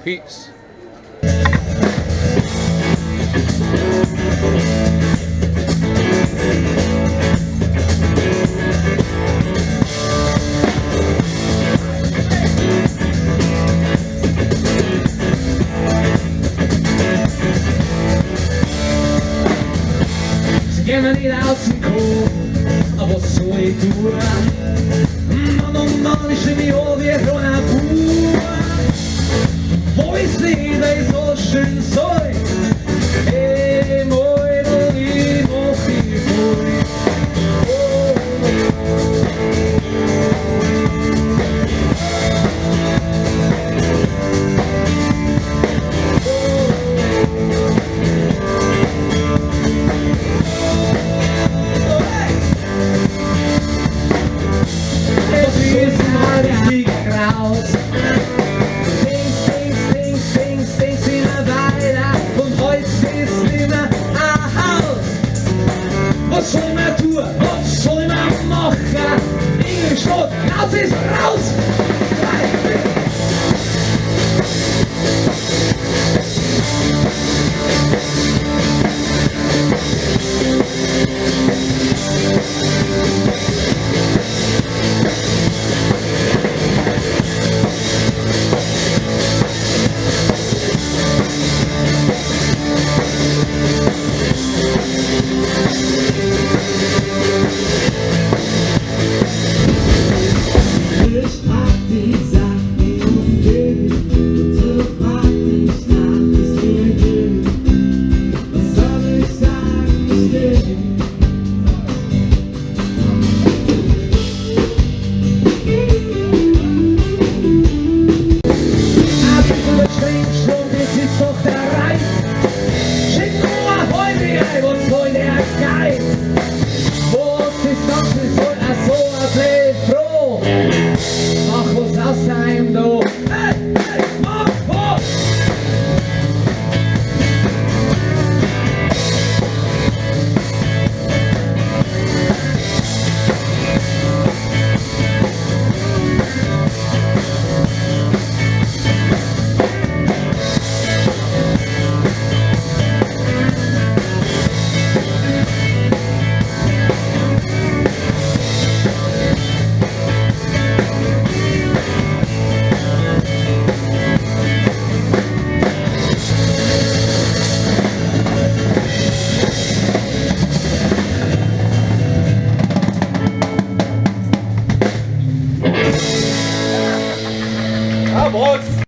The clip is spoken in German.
Peace. Geh mir nicht aus dem Kopf, aber was soll ich tun? Mann, oh Mann, ich steh mich an wie ein kleiner Bub. Wo ich seh, da ist so schön Zeug. Ey, moi, du, ich mach dich voll. Was soll man tun? Was soll man machen? Ingolstadt, raus ist raus! Was soll der Geist? Was ist das? Wir sollen so ein Blöd froh. Mach was aus deinem Do. Hey, hey, mach was! Vamos!